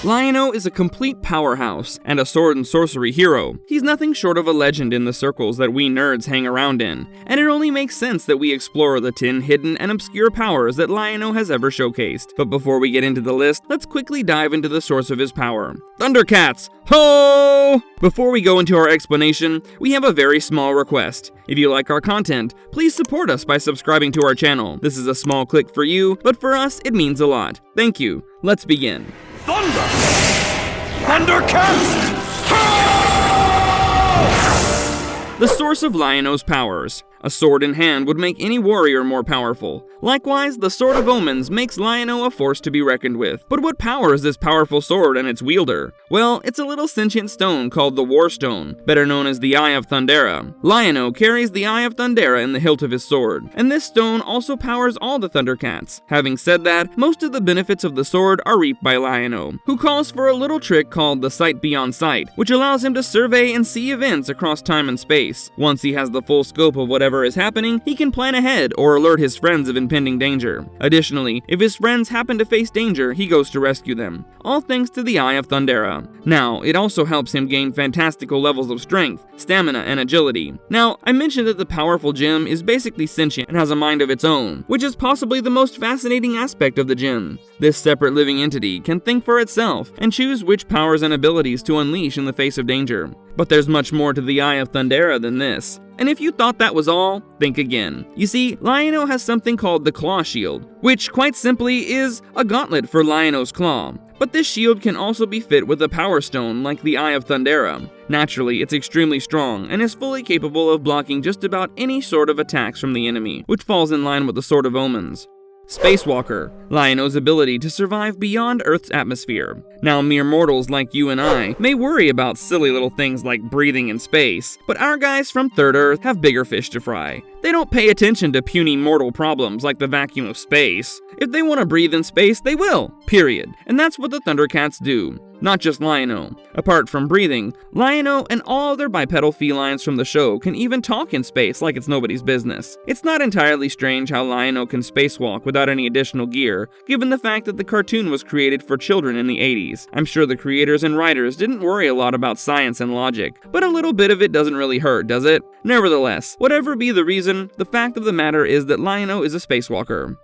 LionO is a complete powerhouse and a sword and sorcery hero. He's nothing short of a legend in the circles that we nerds hang around in, and it only makes sense that we explore the 10 hidden and obscure powers that LionO has ever showcased. But before we get into the list, let's quickly dive into the source of his power. Thundercats! Ho! Before we go into our explanation, we have a very small request. If you like our content, please support us by subscribing to our channel. This is a small click for you, but for us, it means a lot. Thank you. Let's begin. Thunder! Thundercats! The source of LionO's powers. A sword in hand would make any warrior more powerful. Likewise, the Sword of Omens makes LionO a force to be reckoned with. But what power is this powerful sword and its wielder? Well, it's a little sentient stone called the War Stone, better known as the Eye of Thundera. LionO carries the Eye of Thundera in the hilt of his sword, and this stone also powers all the Thundercats. Having said that, most of the benefits of the sword are reaped by LionO, who calls for a little trick called the Sight Beyond Sight, which allows him to survey and see events across time and space. Once he has the full scope of whatever is happening, he can plan ahead or alert his friends of impending danger. Additionally, if his friends happen to face danger, he goes to rescue them. All thanks to the Eye of Thundera. Now, it also helps him gain fantastical levels of strength, stamina, and agility. Now, I mentioned that the powerful gem is basically sentient and has a mind of its own, which is possibly the most fascinating aspect of the gem. This separate living entity can think for itself and choose which powers and abilities to unleash in the face of danger. But there's much more to the Eye of Thundera than this. And if you thought that was all, think again. You see, LionO has something called the Claw Shield, which quite simply is a gauntlet for LionO's claw. But this shield can also be fit with a power stone like the Eye of Thundera. Naturally, it's extremely strong and is fully capable of blocking just about any sort of attacks from the enemy, which falls in line with the Sword of Omens. Spacewalker, LionO's ability to survive beyond Earth's atmosphere. Now, mere mortals like you and I may worry about silly little things like breathing in space, but our guys from Third Earth have bigger fish to fry. They don't pay attention to puny mortal problems like the vacuum of space. If they want to breathe in space, they will, period. And that's what the Thundercats do. Not just LionO. Apart from breathing, LionO and all other bipedal felines from the show can even talk in space like it's nobody's business. It's not entirely strange how LionO can spacewalk without any additional gear, given the fact that the cartoon was created for children in the 80s. I'm sure the creators and writers didn't worry a lot about science and logic, but a little bit of it doesn't really hurt, does it? Nevertheless, whatever be the reason, the fact of the matter is that LionO is a spacewalker.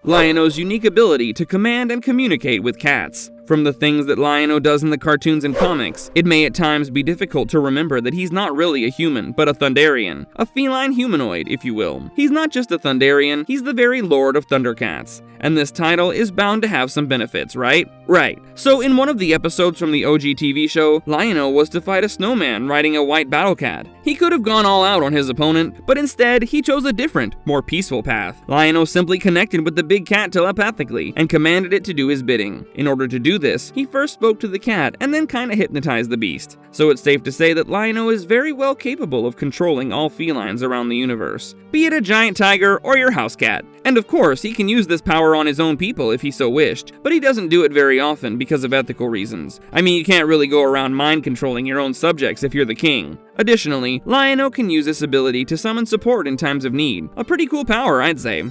LionO's unique ability to command and communicate with cats. From the things that LionO does in the cartoons and comics, it may at times be difficult to remember that he's not really a human, but a Thunderian. A feline humanoid, if you will. He's not just a Thunderian, he's the very Lord of Thundercats. And this title is bound to have some benefits, right? Right. So in one of the episodes from the OG TV show, LionO was to fight a snowman riding a white battle cat. He could have gone all out on his opponent, but instead, he chose a different, more peaceful path. LionO simply connected with the big cat telepathically, and commanded it to do his bidding. In order to do this, he first spoke to the cat and then kinda hypnotized the beast. So it's safe to say that LionO is very well capable of controlling all felines around the universe, be it a giant tiger or your house cat. And of course, he can use this power on his own people if he so wished, but he doesn't do it very often because of ethical reasons. I mean, you can't really go around mind controlling your own subjects if you're the king. Additionally, LionO can use this ability to summon support in times of need. A pretty cool power, I'd say.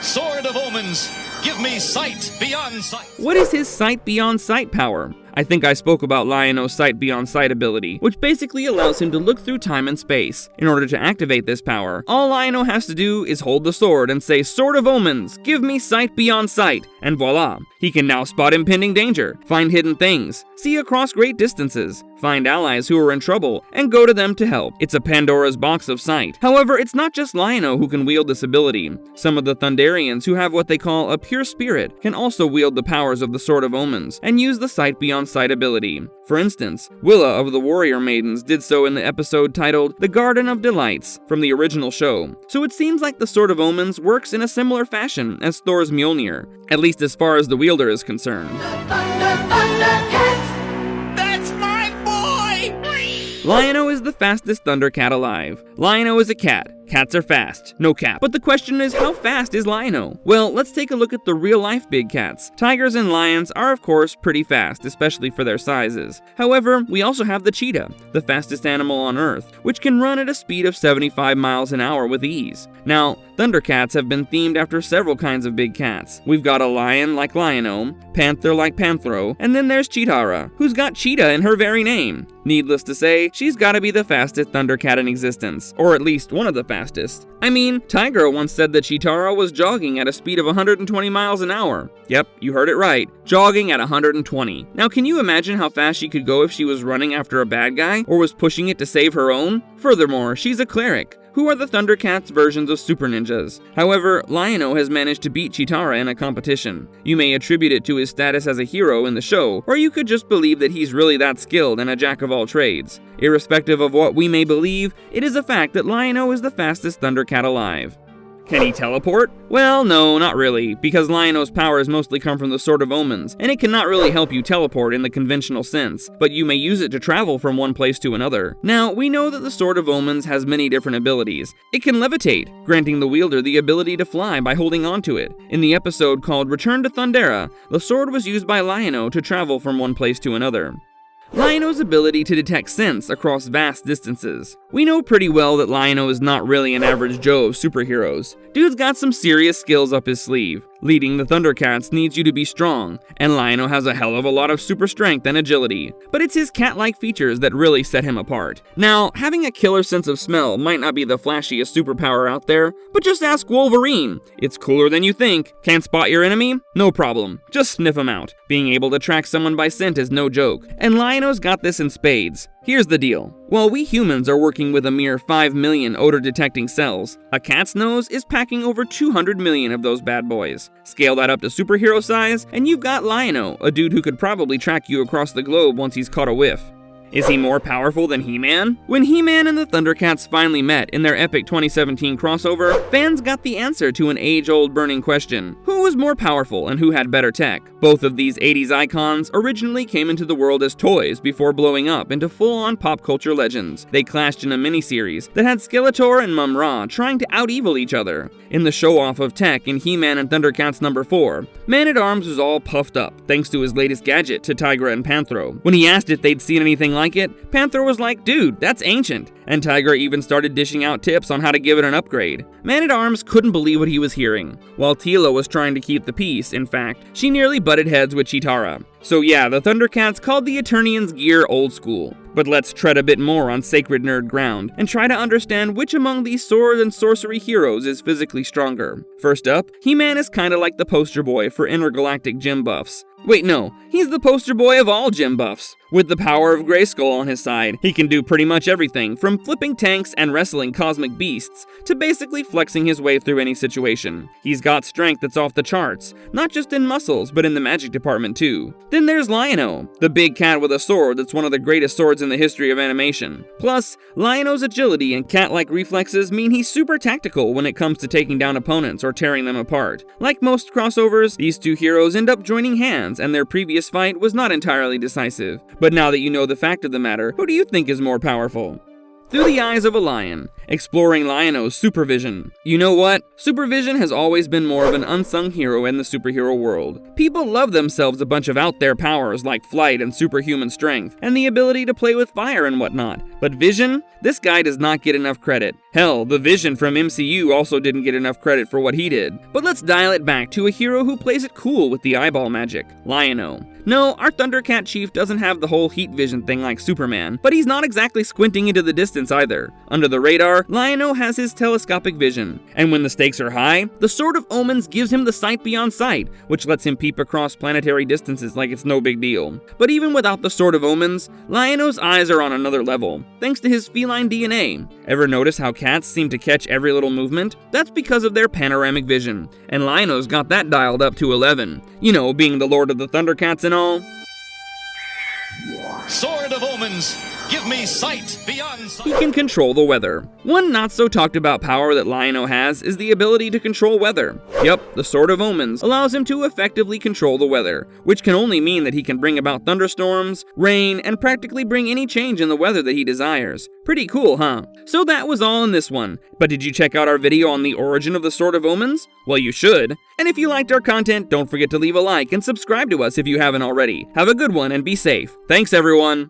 Sword of Omens, give me sight beyond sight. What is his Sight Beyond Sight power? I think I spoke about LionO's Sight Beyond Sight ability, which basically allows him to look through time and space. In order to activate this power, all LionO has to do is hold the sword and say, "Sword of Omens, give me sight beyond sight," and voila! He can now spot impending danger, find hidden things, see across great distances, find allies who are in trouble, and go to them to help. It's a Pandora's box of sight. However, it's not just LionO who can wield this ability. Some of the Thunderians who have what they call a pure spirit can also wield the powers of the Sword of Omens and use the Sight Beyond Sight ability. For instance, Willa of the Warrior Maidens did so in the episode titled The Garden of Delights from the original show. So it seems like the Sword of Omens works in a similar fashion as Thor's Mjolnir, at least as far as the wielder is concerned. That's my boy! LionO is the fastest Thundercat alive. LionO is a cat, cats are fast, no cap. But the question is, how fast is Lion-O? Well, let's take a look at the real-life big cats. Tigers and lions are of course pretty fast, especially for their sizes. However, we also have the cheetah, the fastest animal on Earth, which can run at a speed of 75 miles an hour with ease. Now, Thundercats have been themed after several kinds of big cats. We've got a lion like Lion-O, panther like Panthro, and then there's Cheetara, who's got cheetah in her very name. Needless to say, she's gotta be the fastest Thundercat in existence, or at least one of the fastest. I mean, Tiger once said that Cheetara was jogging at a speed of 120 miles an hour. Yep, you heard it right, jogging at 120. Now can you imagine how fast she could go if she was running after a bad guy, or was pushing it to save her own? Furthermore, she's a cleric, who are the Thundercats' versions of super ninjas. However, Lion-O has managed to beat Cheetara in a competition. You may attribute it to his status as a hero in the show, or you could just believe that he's really that skilled and a jack of all trades. Irrespective of what we may believe, it is a fact that Lion-O is the fastest Thundercat alive. Can he teleport? Well, no, not really, because Lion-O's powers mostly come from the Sword of Omens, and it cannot really help you teleport in the conventional sense, but you may use it to travel from one place to another. Now, we know that the Sword of Omens has many different abilities. It can levitate, granting the wielder the ability to fly by holding onto it. In the episode called Return to Thundera, the sword was used by Lion-O to travel from one place to another. Lion-O's ability to detect scents across vast distances. We know pretty well that Lion-O is not really an average Joe of superheroes. Dude's got some serious skills up his sleeve. Leading the Thundercats needs you to be strong, and Lion-O has a hell of a lot of super strength and agility. But it's his cat-like features that really set him apart. Now, having a killer sense of smell might not be the flashiest superpower out there, but just ask Wolverine. It's cooler than you think. Can't spot your enemy? No problem. Just sniff him out. Being able to track someone by scent is no joke, and Lion-O's got this in spades. Here's the deal. While we humans are working with a mere 5 million odor-detecting cells, a cat's nose is packing over 200 million of those bad boys. Scale that up to superhero size, and you've got Lion-O, a dude who could probably track you across the globe once he's caught a whiff. Is he more powerful than HeMan? When HeMan and the Thundercats finally met in their epic 2017 crossover, fans got the answer to an age-old burning question. Who was more powerful and who had better tech? Both of these 80s icons originally came into the world as toys before blowing up into full-on pop culture legends. They clashed in a miniseries that had Skeletor and Mum-Ra trying to out-evil each other. In the show-off of tech in HeMan and Thundercats number 4, Man-at-Arms was all puffed up thanks to his latest gadget to Tigra and Panthro. When he asked if they'd seen anything like it, Panther was like, dude, that's ancient. And Tigra even started dishing out tips on how to give it an upgrade. Man-at-Arms couldn't believe what he was hearing. While Teela was trying to keep the peace, in fact, she nearly butted heads with Cheetara. So yeah, the Thundercats called the Eternians' gear old school. But let's tread a bit more on sacred nerd ground, and try to understand which among these sword and sorcery heroes is physically stronger. First up, HeMan is kinda like the poster boy for intergalactic gym buffs. Wait, no, he's the poster boy of all gym buffs. With the power of Grayskull on his side, he can do pretty much everything from flipping tanks and wrestling cosmic beasts to basically flexing his way through any situation. He's got strength that's off the charts, not just in muscles, but in the magic department too. Then there's Lion-O, the big cat with a sword that's one of the greatest swords in the history of animation. Plus, Lion-O's agility and cat-like reflexes mean he's super tactical when it comes to taking down opponents or tearing them apart. Like most crossovers, these two heroes end up joining hands, and their previous fight was not entirely decisive. But now that you know the fact of the matter, who do you think is more powerful? Through the eyes of a lion, exploring Lion-O's supervision. You know what? Supervision has always been more of an unsung hero in the superhero world. People love themselves a bunch of out-there powers like flight and superhuman strength, and the ability to play with fire and whatnot. But Vision? This guy does not get enough credit. Hell, the Vision from MCU also didn't get enough credit for what he did. But let's dial it back to a hero who plays it cool with the eyeball magic, Lion-O. No, our Thundercat chief doesn't have the whole heat vision thing like Superman, but he's not exactly squinting into the distance either. Under the radar, Lion-O has his telescopic vision, and when the stakes are high, the Sword of Omens gives him the sight beyond sight, which lets him peep across planetary distances like it's no big deal. But even without the Sword of Omens, Lion-O's eyes are on another level, thanks to his feline DNA. Ever notice how cats seem to catch every little movement? That's because of their panoramic vision, and Lion-O's got that dialed up to 11. You know, being the Lord of the Thundercats and all. Sword of Omens, Give me sight beyond He sight. can control the weather. One not so talked about power that LionO has is the ability to control weather. Yup, the Sword of Omens allows him to effectively control the weather, which can only mean that he can bring about thunderstorms, rain, and practically bring any change in the weather that he desires. Pretty cool, huh? So that was all in this one. But did you check out our video on the origin of the Sword of Omens? Well, you should. And if you liked our content, don't forget to leave a like and subscribe to us if you haven't already. Have a good one and be safe. Thanks, everyone.